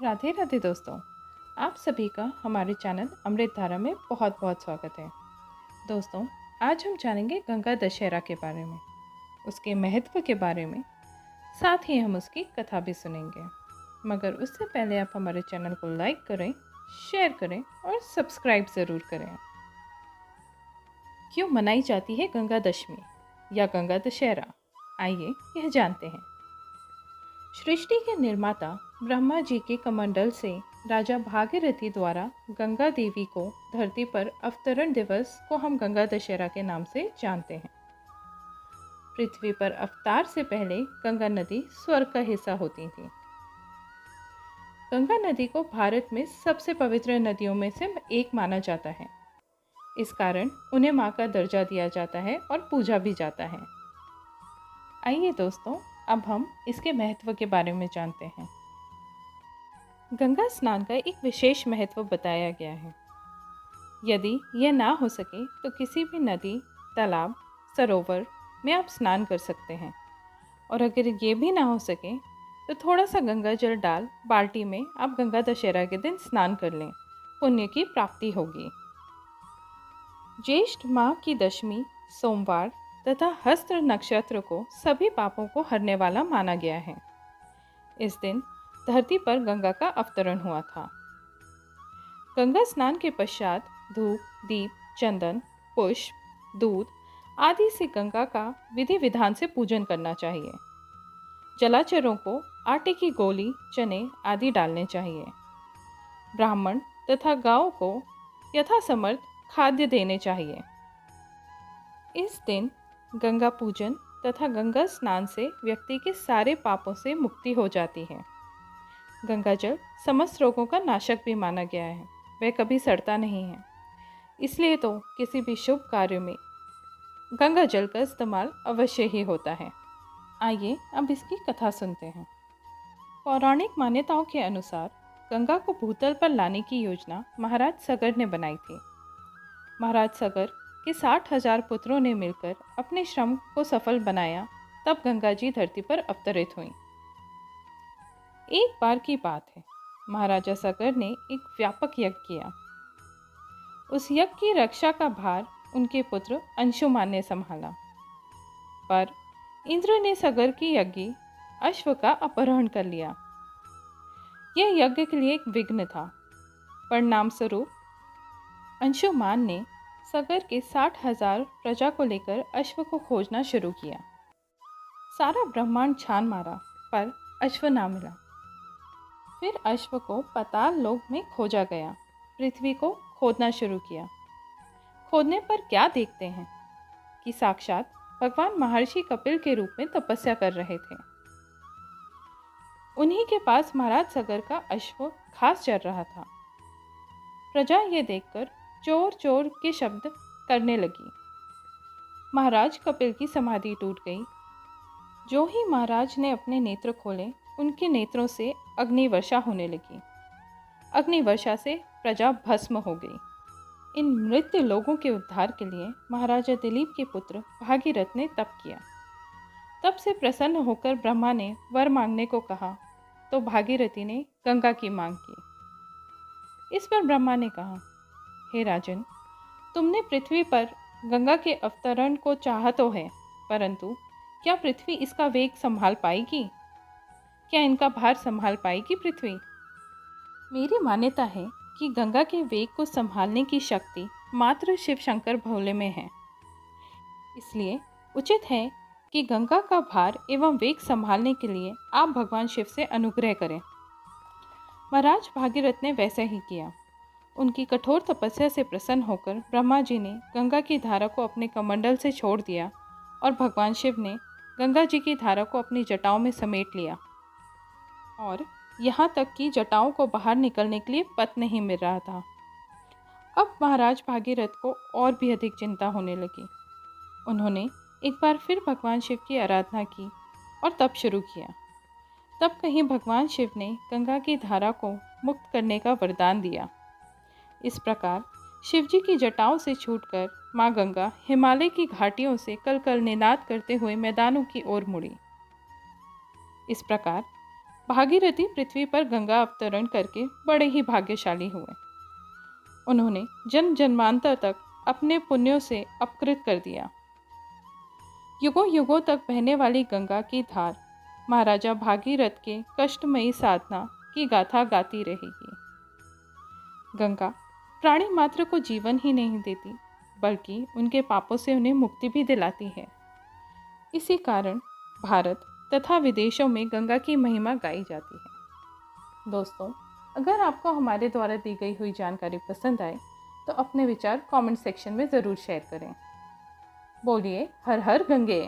राधे राधे दोस्तों। आप सभी का हमारे चैनल अमृत धारा में बहुत बहुत स्वागत है। दोस्तों, आज हम जानेंगे गंगा दशहरा के बारे में, उसके महत्व के बारे में, साथ ही हम उसकी कथा भी सुनेंगे। मगर उससे पहले आप हमारे चैनल को लाइक करें, शेयर करें और सब्सक्राइब ज़रूर करें। क्यों मनाई जाती है गंगा दशमी या गंगा दशहरा? आइए यह जानते हैं। सृष्टि के निर्माता ब्रह्मा जी के कमंडल से राजा भागीरथी द्वारा गंगा देवी को धरती पर अवतरण दिवस को हम गंगा दशहरा के नाम से जानते हैं। पृथ्वी पर अवतार से पहले गंगा नदी स्वर्ग का हिस्सा होती थी। गंगा नदी को भारत में सबसे पवित्र नदियों में से एक माना जाता है। इस कारण उन्हें मां का दर्जा दिया जाता है और पूजा भी जाता है। आइए दोस्तों, अब हम इसके महत्व के बारे में जानते हैं। गंगा स्नान का एक विशेष महत्व बताया गया है। यदि यह ना हो सके तो किसी भी नदी, तालाब, सरोवर में आप स्नान कर सकते हैं। और अगर ये भी ना हो सके तो थोड़ा सा गंगा जल डाल बाल्टी में आप गंगा दशहरा के दिन स्नान कर लें, पुण्य की प्राप्ति होगी। ज्येष्ठ माह की दशमी सोमवार तथा हस्त नक्षत्र को सभी पापों को हरने वाला माना गया है। इस दिन धरती पर गंगा का अवतरण हुआ था। गंगा स्नान के पश्चात धूप, दीप, चंदन, पुष्प, दूध आदि से गंगा का विधि विधान से पूजन करना चाहिए। जलाचरों को आटे की गोली, चने आदि डालने चाहिए। ब्राह्मण तथा गायों को यथासमर्थ खाद्य देने चाहिए। इस दिन गंगा पूजन तथा गंगा स्नान से व्यक्ति के सारे पापों से मुक्ति हो जाती है। गंगा जल समस्त रोगों का नाशक भी माना गया है। वह कभी सड़ता नहीं है। इसलिए तो किसी भी शुभ कार्य में गंगा जल का इस्तेमाल अवश्य ही होता है। आइए अब इसकी कथा सुनते हैं। पौराणिक मान्यताओं के अनुसार गंगा को भूतल पर लाने की योजना महाराज सगर ने बनाई थी। महाराज सगर के 60,000 पुत्रों ने मिलकर अपने श्रम को सफल बनाया, तब गंगा जी धरती पर अवतरित हुई। एक बार की बात है, महाराजा सगर ने एक व्यापक यज्ञ किया। उस यज्ञ की रक्षा का भार उनके पुत्र अंशुमान ने संभाला, पर इंद्र ने सगर की यज्ञ अश्व का अपहरण कर लिया। यह यज्ञ के लिए एक विघ्न था। परिणाम स्वरूप अंशुमान ने सगर के 60,000 प्रजा को लेकर अश्व को खोजना शुरू किया। सारा ब्रह्मांड छान मारा, पर अश्व ना मिला। फिर अश्व को पाताल लोक में खोजा गया। पृथ्वी को खोदना शुरू किया। खोदने पर क्या देखते हैं कि साक्षात भगवान महर्षि कपिल के रूप में तपस्या कर रहे थे। उन्हीं के पास महाराज सगर का अश्व घास चर रहा था। प्रजा ये देखकर चोर चोर के शब्द करने लगी। महाराज कपिल की समाधि टूट गई। जो ही महाराज ने अपने नेत्र खोले, उनके नेत्रों से अग्नि वर्षा होने लगी। अग्नि वर्षा से प्रजा भस्म हो गई। इन मृत लोगों के उद्धार के लिए महाराजा दिलीप के पुत्र भागीरथ ने तप किया। तब से प्रसन्न होकर ब्रह्मा ने वर मांगने को कहा, तो भागीरथी ने गंगा की मांग की। इस पर ब्रह्मा ने कहा, हे राजन, तुमने पृथ्वी पर गंगा के अवतरण को चाहा तो है, परंतु क्या पृथ्वी इसका वेग संभाल पाएगी? क्या इनका भार संभाल पाएगी पृथ्वी? मेरी मान्यता है कि गंगा के वेग को संभालने की शक्ति मात्र शिव शंकर भोले में है। इसलिए उचित है कि गंगा का भार एवं वेग संभालने के लिए आप भगवान शिव से अनुग्रह करें। महाराज भागीरथ ने वैसा ही किया। उनकी कठोर तपस्या से प्रसन्न होकर ब्रह्मा जी ने गंगा की धारा को अपने कमंडल से छोड़ दिया और भगवान शिव ने गंगा जी की धारा को अपनी जटाओं में समेट लिया। और यहाँ तक कि जटाओं को बाहर निकलने के लिए पथ नहीं मिल रहा था। अब महाराज भागीरथ को और भी अधिक चिंता होने लगी। उन्होंने एक बार फिर भगवान शिव की आराधना की और तप शुरू किया। तब कहीं भगवान शिव ने गंगा की धारा को मुक्त करने का वरदान दिया। इस प्रकार शिवजी की जटाओं से छूटकर माँ गंगा हिमालय की घाटियों से कल कल निनाद करते हुए मैदानों की ओर मुड़ी। इस प्रकार भागीरथी पृथ्वी पर गंगा अवतरण करके बड़े ही भाग्यशाली हुए। उन्होंने जन्म जन्मांतर तक अपने पुण्यों से अपकृत कर दिया। युगों युगों तक बहने वाली गंगा की धार महाराजा भागीरथ के कष्टमयी साधना की गाथा गाती रहेगी। गंगा प्राणी मात्र को जीवन ही नहीं देती, बल्कि उनके पापों से उन्हें मुक्ति भी दिलाती है। इसी कारण भारत तथा विदेशों में गंगा की महिमा गाई जाती है। दोस्तों, अगर आपको हमारे द्वारा दी गई हुई जानकारी पसंद आए तो अपने विचार कमेंट सेक्शन में ज़रूर शेयर करें। बोलिए हर हर गंगे।